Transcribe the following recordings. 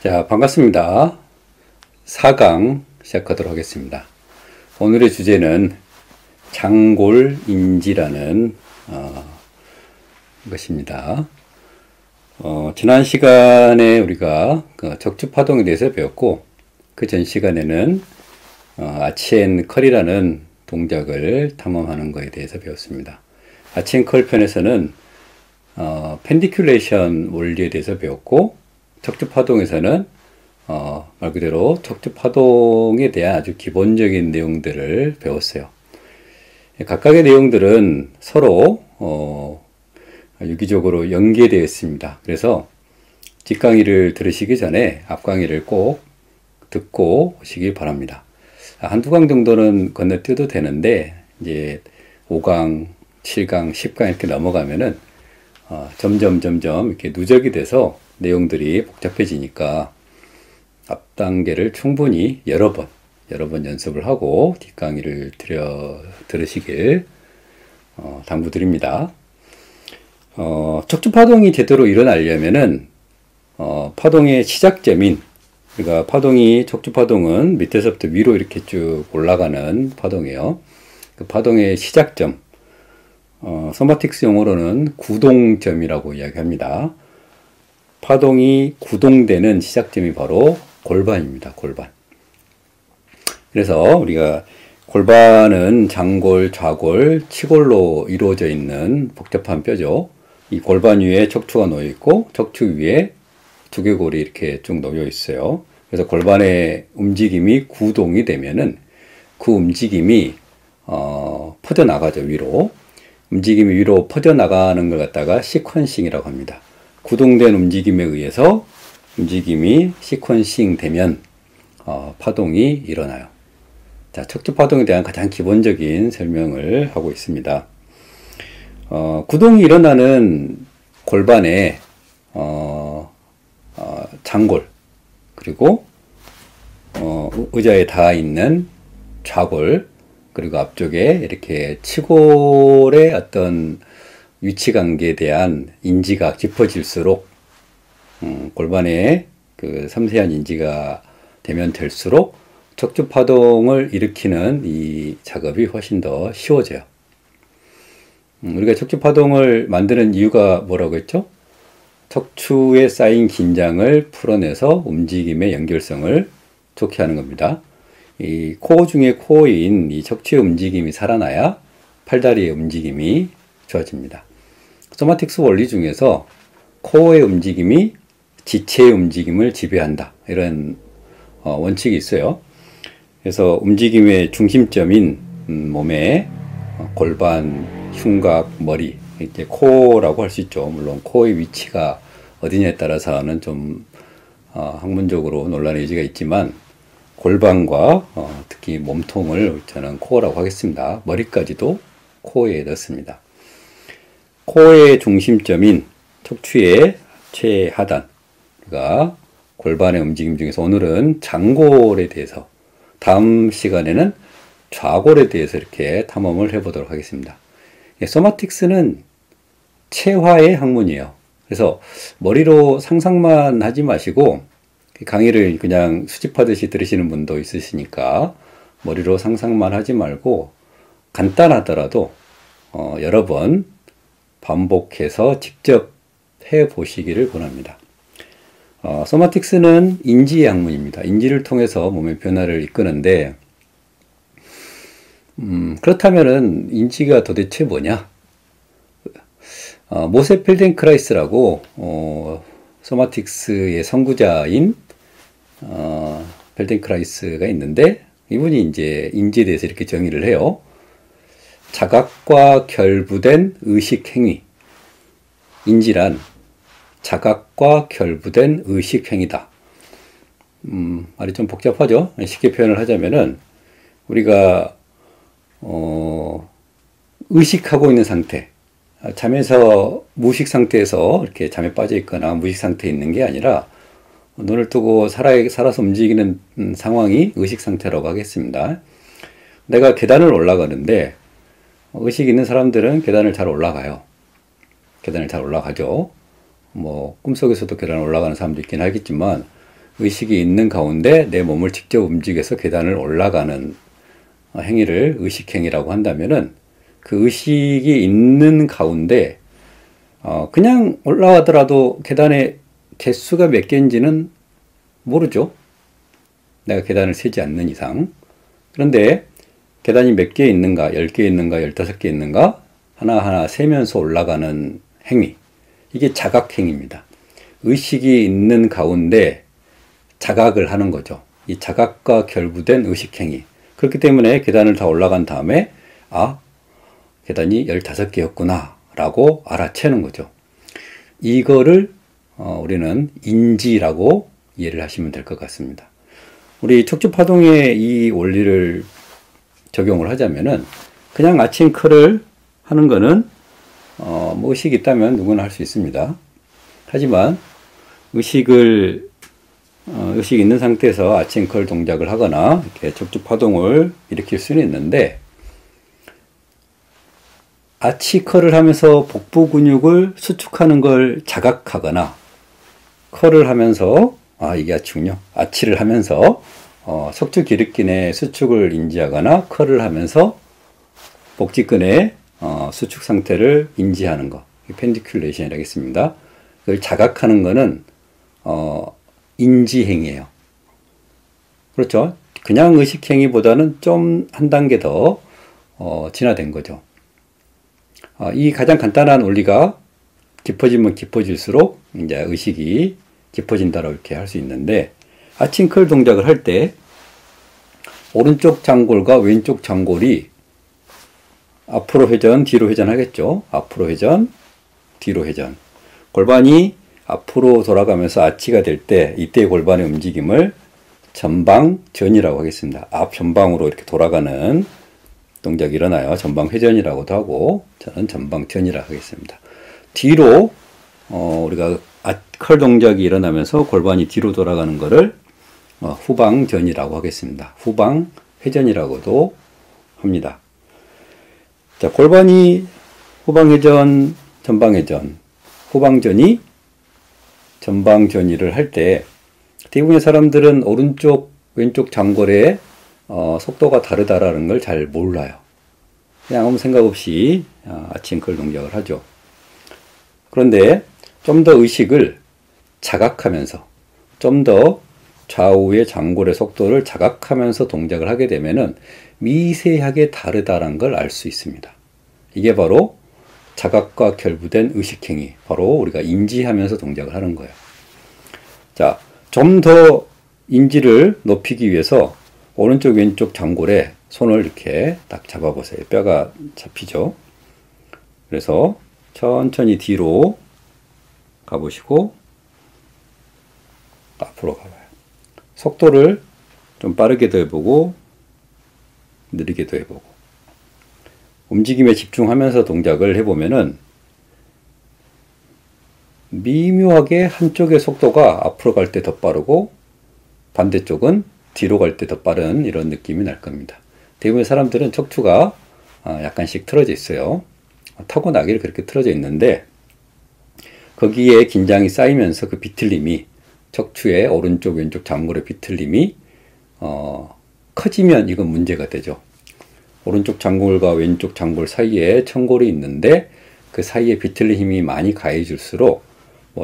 자, 반갑습니다. 4강 시작하도록 하겠습니다. 오늘의 주제는 장골인지라는 것입니다. 지난 시간에 우리가 적주파동에 대해서 배웠고, 그 전 시간에는 아치앤컬이라는 동작을 탐험하는 것에 대해서 배웠습니다. 아치앤컬 편에서는 펜디큘레이션 원리에 대해서 배웠고, 척추파동에서는 말 그대로 척추파동에 대한 아주 기본적인 내용들을 배웠어요. 각각의 내용들은 서로 유기적으로 연계되어 있습니다. 그래서 뒷강의를 들으시기 전에 앞강의를 꼭 듣고 오시기 바랍니다. 한두 강 정도는 건너뛰어도 되는데, 이제 5강, 7강, 10강 이렇게 넘어가면은 점점 이렇게 누적이 돼서 내용들이 복잡해지니까 앞 단계를 충분히 여러 번 연습을 하고 뒷강의를 들으시길 당부드립니다. 척추파동이 제대로 일어나려면은 파동의 시작점인, 그러니까 척추파동은 밑에서부터 위로 이렇게 쭉 올라가는 파동이에요. 그 파동의 시작점, 소마틱스 용어로는 구동점이라고 이야기합니다. 파동이 구동되는 시작점이 바로 골반입니다. 골반. 그래서 우리가 골반은 장골, 좌골, 치골로 이루어져 있는 복잡한 뼈죠. 이 골반 위에 척추가 놓여 있고 척추 위에 두개골이 이렇게 쭉 놓여 있어요. 그래서 골반의 움직임이 구동이 되면은 그 움직임이 퍼져나가죠. 위로. 움직임이 위로 퍼져나가는 걸 갖다가 시퀀싱이라고 합니다. 구동된 움직임에 의해서 움직임이 시퀀싱 되면 파동이 일어나요. 자, 척추파동에 대한 가장 기본적인 설명을 하고 있습니다. 구동이 일어나는 골반에 장골, 그리고 의자에 닿아 있는 좌골, 그리고 앞쪽에 이렇게 치골의 어떤 위치관계에 대한 인지가 깊어질수록 골반에 그 섬세한 인지가 되면 될수록 척추파동을 일으키는 이 작업이 훨씬 더 쉬워져요. 우리가 척추파동을 만드는 이유가 뭐라고 했죠? 척추에 쌓인 긴장을 풀어내서 움직임의 연결성을 좋게 하는 겁니다. 이 코어 중에 코어인 이 척추의 움직임이 살아나야 팔다리의 움직임이 좋아집니다. 소마틱스 원리 중에서 코어의 움직임이 지체의 움직임을 지배한다, 이런 원칙이 있어요. 그래서 움직임의 중심점인 몸의 골반, 흉곽, 머리, 이제 코어라고 할 수 있죠. 물론 코어의 위치가 어디냐에 따라서는 좀 학문적으로 논란의 여지가 있지만, 골반과 특히 몸통을 저는 코어라고 하겠습니다. 머리까지도 코어에 넣습니다. 코어의 중심점인 척추의 최하단, 그러니까 골반의 움직임 중에서 오늘은 장골에 대해서, 다음 시간에는 좌골에 대해서 이렇게 탐험을 해보도록 하겠습니다. 소마틱스는 체화의 학문이에요. 그래서 머리로 상상만 하지 마시고, 강의를 그냥 수집하듯이 들으시는 분도 있으시니까 머리로 상상만 하지 말고 간단하더라도 여러 번 반복해서 직접 해보시기를 권합니다. 소마틱스는 인지의 학문입니다. 인지를 통해서 몸의 변화를 이끄는데, 그렇다면은 인지가 도대체 뭐냐? 모세 펠덴크라이스라고 소마틱스의 선구자인 펠덴크라이스가 있는데, 이분이 이제 인지에 대해서 이렇게 정의를 해요. 자각과 결부된 의식행위. 인지란 자각과 결부된 의식행위다. 말이 좀 복잡하죠? 쉽게 표현을 하자면은, 우리가 의식하고 있는 상태, 잠에서 무의식 상태에서 이렇게 잠에 빠져 있거나 무의식 상태에 있는 게 아니라, 눈을 뜨고 살아서 움직이는 상황이 의식 상태라고 하겠습니다. 내가 계단을 올라가는데, 의식 있는 사람들은 계단을 잘 올라가요. 계단을 잘 올라가죠. 뭐 꿈속에서도 계단을 올라가는 사람도 있긴 하겠지만, 의식이 있는 가운데 내 몸을 직접 움직여서 계단을 올라가는 행위를 의식행위라고 한다면은 그 의식이 있는 가운데 그냥 올라가더라도 계단의 개수가 몇 개인지는 모르죠. 내가 계단을 세지 않는 이상. 그런데 계단이 몇 개 있는가, 10개 있는가, 15개 있는가 하나하나 세면서 올라가는 행위. 이게 자각행위입니다. 의식이 있는 가운데 자각을 하는 거죠. 이 자각과 결부된 의식행위. 그렇기 때문에 계단을 다 올라간 다음에 계단이 15개였구나 라고 알아채는 거죠. 이거를 우리는 인지라고 이해를 하시면 될 것 같습니다. 우리 척추파동의 이 원리를 적용을 하자면은 그냥 아침 컬을 하는 거는 뭐 의식이 있다면 누구나 할 수 있습니다. 하지만 의식이 있는 상태에서 아침 컬 동작을 하거나 이렇게 척추파동을 일으킬 수는 있는데 아치컬을 하면서 복부 근육을 수축하는 걸 자각하거나 컬을 하면서 이게 아치군요. 아치를 하면서 척추 기립근의 수축을 인지하거나 컬을 하면서 복직근의 수축 상태를 인지하는 거. 펜디큘레이션이라고 했습니다. 그걸 자각하는 거는 인지행위예요. 그렇죠? 그냥 의식행위보다는 좀 한 단계 더 진화된 거죠. 이 가장 간단한 원리가 깊어지면 깊어질수록 이제 의식이 깊어진다고 이렇게 할 수 있는데 아침컬 동작을 할 때 오른쪽 장골과 왼쪽 장골이 앞으로 회전, 뒤로 회전 하겠죠. 앞으로 회전, 뒤로 회전. 골반이 앞으로 돌아가면서 아치가 될 때 이때의 골반의 움직임을 전방전이라고 하겠습니다. 앞 전방으로 이렇게 돌아가는 동작이 일어나요. 전방 회전이라고도 하고 저는 전방전이라고 하겠습니다. 뒤로 우리가 컬 동작이 일어나면서 골반이 뒤로 돌아가는 것을 후방전이라고 하겠습니다. 후방 회전이라고도 합니다. 자, 골반이 후방회전, 전방회전, 후방전이 전방전이를 할 때 대부분의 사람들은 오른쪽, 왼쪽 장골의 속도가 다르다라는 걸 잘 몰라요. 그냥 아무 생각 없이 아침컬 동작을 하죠. 그런데 좀 더 의식을 자각하면서 좀 더 좌우의 장골의 속도를 자각하면서 동작을 하게 되면은 미세하게 다르다는 걸 알 수 있습니다. 이게 바로 자각과 결부된 의식행위, 바로 우리가 인지하면서 동작을 하는 거예요. 자, 좀 더 인지를 높이기 위해서 오른쪽 왼쪽 장골에 손을 이렇게 딱 잡아보세요. 뼈가 잡히죠. 그래서 천천히 뒤로 가보시고 앞으로 가봐요. 속도를 좀 빠르게도 해보고 느리게도 해보고 움직임에 집중하면서 동작을 해보면은 미묘하게 한쪽의 속도가 앞으로 갈 때 더 빠르고 반대쪽은 뒤로 갈 때 더 빠른 이런 느낌이 날 겁니다. 대부분의 사람들은 척추가 약간씩 틀어져 있어요. 타고나기를 그렇게 틀어져 있는데 거기에 긴장이 쌓이면서 그 비틀림이 척추의 오른쪽 왼쪽 장골의 비틀림이 커지면 이건 문제가 되죠. 오른쪽 장골과 왼쪽 장골 사이에 천골이 있는데 그 사이에 비틀림 힘이 많이 가해질수록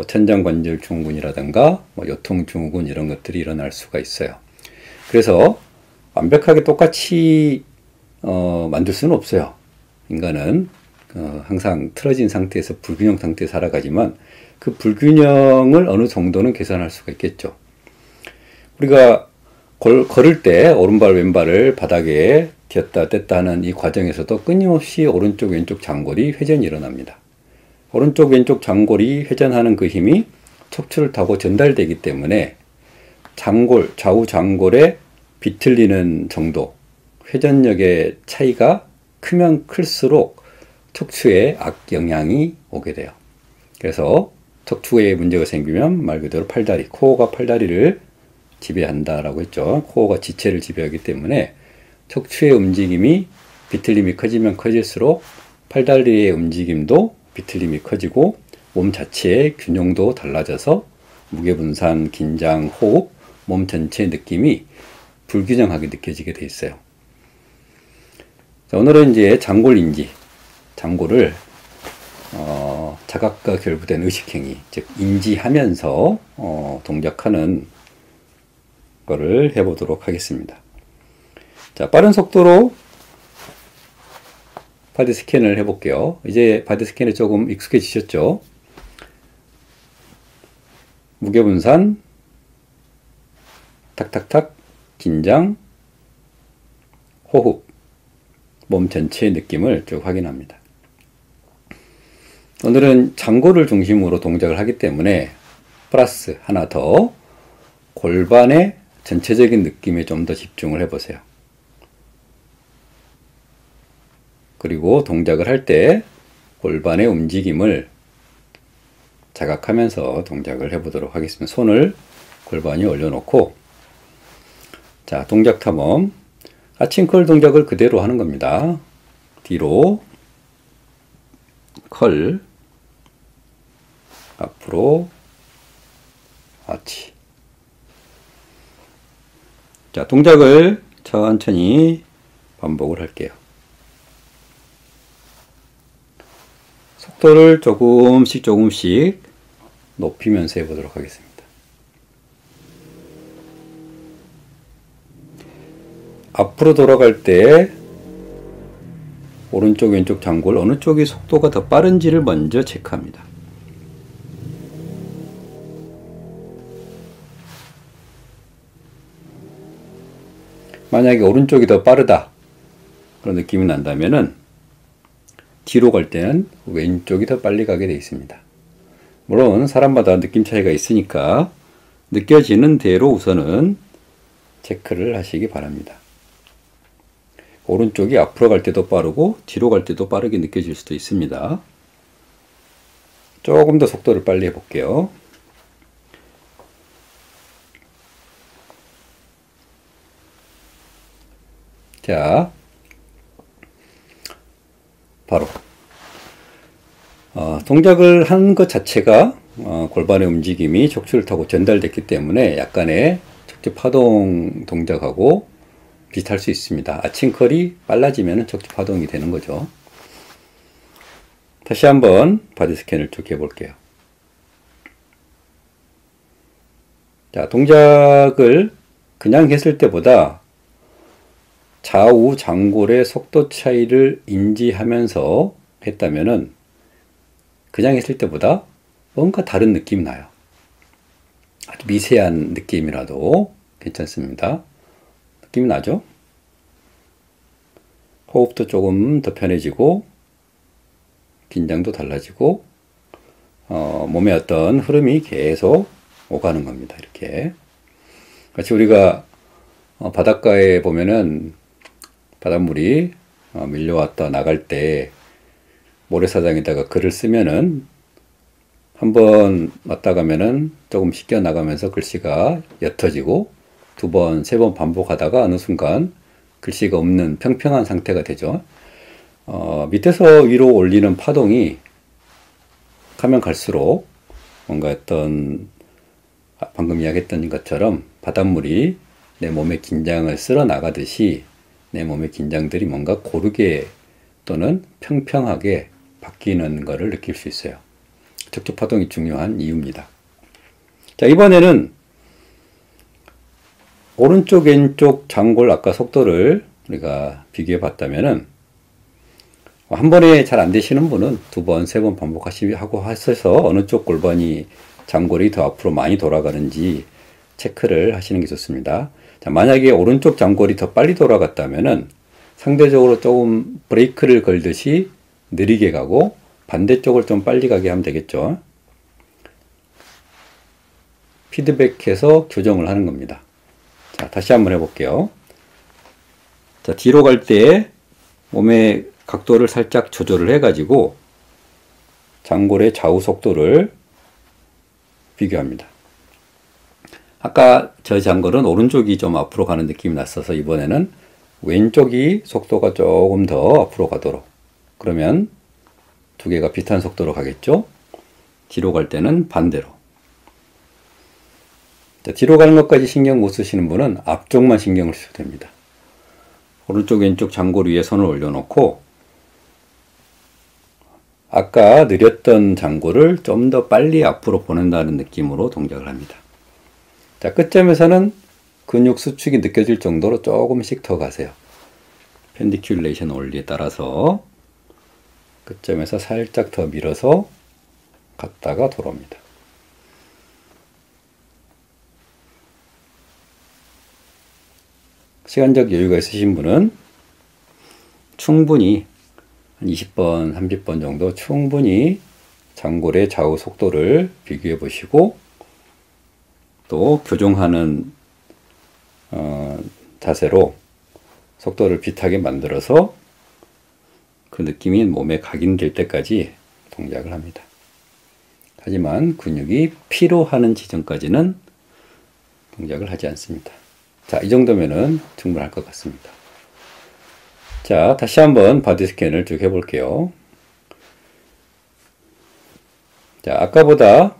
천장관절 증후군이라든가 요통 증후군 이런 것들이 일어날 수가 있어요. 그래서 완벽하게 똑같이 만들 수는 없어요. 인간은 항상 틀어진 상태에서 불균형 상태에 살아가지만 그 불균형을 어느 정도는 개선할 수가 있겠죠. 우리가 걸을 때 오른발 왼발을 바닥에 뒤었다 뗐다 하는 이 과정에서도 끊임없이 오른쪽 왼쪽 장골이 회전이 일어납니다. 오른쪽 왼쪽 장골이 회전하는 그 힘이 척추를 타고 전달되기 때문에 장골, 좌우 장골의 비틀리는 정도, 회전력의 차이가 크면 클수록 척추에 악영향이 오게 돼요. 그래서 척추에 문제가 생기면 말 그대로 팔다리, 코어가 팔다리를 지배한다라고 했죠. 코어가 지체를 지배하기 때문에 척추의 움직임이 비틀림이 커지면 커질수록 팔다리의 움직임도 비틀림이 커지고 몸 자체의 균형도 달라져서 무게분산, 긴장, 호흡, 몸 전체의 느낌이 불균형하게 느껴지게 돼 있어요. 자, 오늘은 이제 장골인지, 장골을 자각과 결부된 의식행위, 즉 인지하면서 동작하는 거를 해보도록 하겠습니다. 자, 빠른 속도로 바디 스캔을 해볼게요. 이제 바디 스캔에 조금 익숙해지셨죠? 무게분산, 탁탁탁, 긴장, 호흡, 몸 전체의 느낌을 쭉 확인합니다. 오늘은 장골을 중심으로 동작을 하기 때문에 플러스 하나 더 골반의 전체적인 느낌에 좀 더 집중을 해보세요. 그리고 동작을 할 때 골반의 움직임을 자각하면서 동작을 해보도록 하겠습니다. 손을 골반 위에 올려놓고, 자, 동작 탐험. 아칭컬 동작을 그대로 하는 겁니다. 뒤로, 컬, 앞으로, 아치. 자, 동작을 천천히 반복을 할게요. 속도를 조금씩 높이면서 해보도록 하겠습니다. 앞으로 돌아갈 때 오른쪽 왼쪽 장골 어느 쪽이 속도가 더 빠른지를 먼저 체크합니다. 만약에 오른쪽이 더 빠르다 그런 느낌이 난다면은 뒤로 갈 때는 왼쪽이 더 빨리 가게 되어 있습니다. 물론 사람마다 느낌 차이가 있으니까 느껴지는 대로 우선은 체크를 하시기 바랍니다. 오른쪽이 앞으로 갈 때도 빠르고 뒤로 갈 때도 빠르게 느껴질 수도 있습니다. 조금 더 속도를 빨리 해볼게요. 자, 바로 동작을 한 것 자체가 골반의 움직임이 척추를 타고 전달됐기 때문에 약간의 척추 파동 동작하고 비슷할 수 있습니다. 아칭컬이 빨라지면 척추 파동이 되는 거죠. 다시 한번 바디 스캔을 쭉 해볼게요. 자, 동작을 그냥 했을 때보다 좌우 장골의 속도 차이를 인지하면서 했다면은 그냥 했을 때보다 뭔가 다른 느낌이 나요. 아주 미세한 느낌이라도 괜찮습니다. 느낌이 나죠? 호흡도 조금 더 편해지고 긴장도 달라지고 몸의 어떤 흐름이 계속 오가는 겁니다. 이렇게 같이 우리가 바닷가에 보면은 바닷물이 밀려왔다 나갈 때 모래사장에다가 글을 쓰면은 한번 왔다 가면은 조금 씻겨 나가면서 글씨가 옅어지고 두 번, 세 번 반복하다가 어느 순간 글씨가 없는 평평한 상태가 되죠. 밑에서 위로 올리는 파동이 가면 갈수록 뭔가 어떤 방금 이야기했던 것처럼 바닷물이 내 몸의 긴장을 쓸어 나가듯이 내 몸의 긴장들이 뭔가 고르게 또는 평평하게 바뀌는 것을 느낄 수 있어요. 척추 파동이 중요한 이유입니다. 자, 이번에는 오른쪽 왼쪽 장골 아까 속도를 우리가 비교해 봤다면은 한 번에 잘 안 되시는 분은 두 번, 세 번 반복하시고 하셔서 어느 쪽 골반이 장골이 더 앞으로 많이 돌아가는지 체크를 하시는 게 좋습니다. 자, 만약에 오른쪽 장골이 더 빨리 돌아갔다면은 상대적으로 조금 브레이크를 걸듯이 느리게 가고 반대쪽을 좀 빨리 가게 하면 되겠죠. 피드백해서 교정을 하는 겁니다. 자, 다시 한번 해볼게요. 자, 뒤로 갈 때 몸의 각도를 살짝 조절을 해가지고 장골의 좌우 속도를 비교합니다. 아까 저 장골은 오른쪽이 좀 앞으로 가는 느낌이 났어서 이번에는 왼쪽이 속도가 조금 더 앞으로 가도록, 그러면 두 개가 비슷한 속도로 가겠죠. 뒤로 갈 때는 반대로. 자, 뒤로 가는 것까지 신경 못 쓰시는 분은 앞쪽만 신경을 쓰셔도 됩니다. 오른쪽 왼쪽 장골 위에 손을 올려놓고 아까 느렸던 장골을 좀 더 빨리 앞으로 보낸다는 느낌으로 동작을 합니다. 자, 끝점에서는 근육 수축이 느껴질 정도로 조금씩 더 가세요. 펜디큘레이션 원리에 따라서 끝점에서 살짝 더 밀어서 갔다가 돌아옵니다. 시간적 여유가 있으신 분은 충분히 한 20번, 30번 정도 충분히 장골의 좌우 속도를 비교해 보시고 또 교정하는 자세로 속도를 비슷하게 만들어서 그 느낌이 몸에 각인될 때까지 동작을 합니다. 하지만 근육이 피로하는 지점까지는 동작을 하지 않습니다. 자, 이 정도면은 충분할 것 같습니다. 자, 다시 한번 바디 스캔을 쭉 해볼게요. 자, 아까보다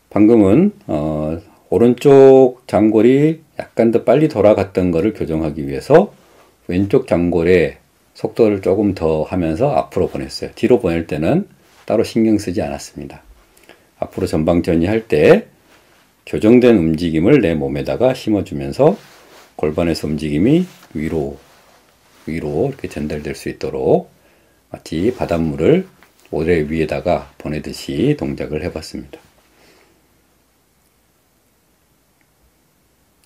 방금은 오른쪽 장골이 약간 더 빨리 돌아갔던 것을 교정하기 위해서 왼쪽 장골의 속도를 조금 더 하면서 앞으로 보냈어요. 뒤로 보낼 때는 따로 신경 쓰지 않았습니다. 앞으로 전방전이 할 때 교정된 움직임을 내 몸에다가 심어주면서 골반에서 움직임이 위로 이렇게 전달될 수 있도록 마치 바닷물을 모래 위에다가 보내듯이 동작을 해봤습니다.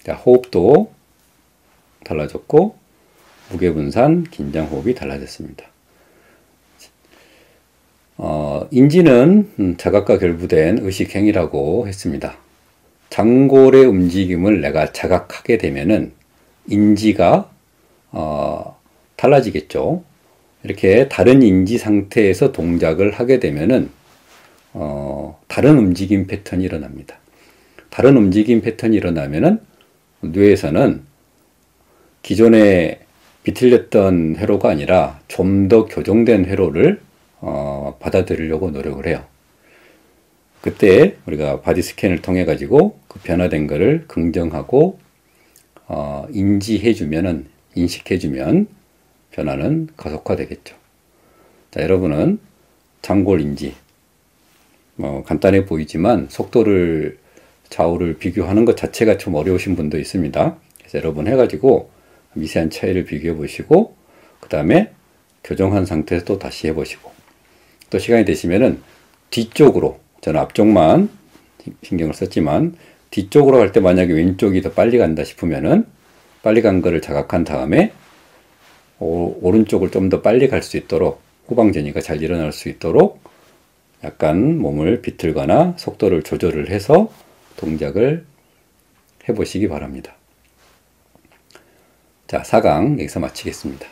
자, 호흡도 달라졌고 무게분산, 긴장호흡이 달라졌습니다. 인지는 자각과 결부된 의식행위라고 했습니다. 장골의 움직임을 내가 자각하게 되면은 인지가 달라지겠죠. 이렇게 다른 인지 상태에서 동작을 하게 되면은 다른 움직임 패턴이 일어납니다. 다른 움직임 패턴이 일어나면은 뇌에서는 기존에 비틀렸던 회로가 아니라 좀 더 교정된 회로를 받아들이려고 노력을 해요. 그때 우리가 바디 스캔을 통해 가지고 그 변화된 거를 긍정하고 인식해주면 변화는 가속화되겠죠. 자, 여러분은 장골 인지 간단해 보이지만 속도를 좌우를 비교하는 것 자체가 좀 어려우신 분도 있습니다. 그래서 여러분 해가지고 미세한 차이를 비교해 보시고 그 다음에 교정한 상태에서 또 다시 해보시고 또 시간이 되시면은 뒤쪽으로, 저는 앞쪽만 신경을 썼지만 뒤쪽으로 갈 때 만약에 왼쪽이 더 빨리 간다 싶으면은 빨리 간 거를 자각한 다음에 오른쪽을 좀 더 빨리 갈 수 있도록 후방전이가 잘 일어날 수 있도록 약간 몸을 비틀거나 속도를 조절을 해서 동작을 해보시기 바랍니다. 자, 4강 여기서 마치겠습니다.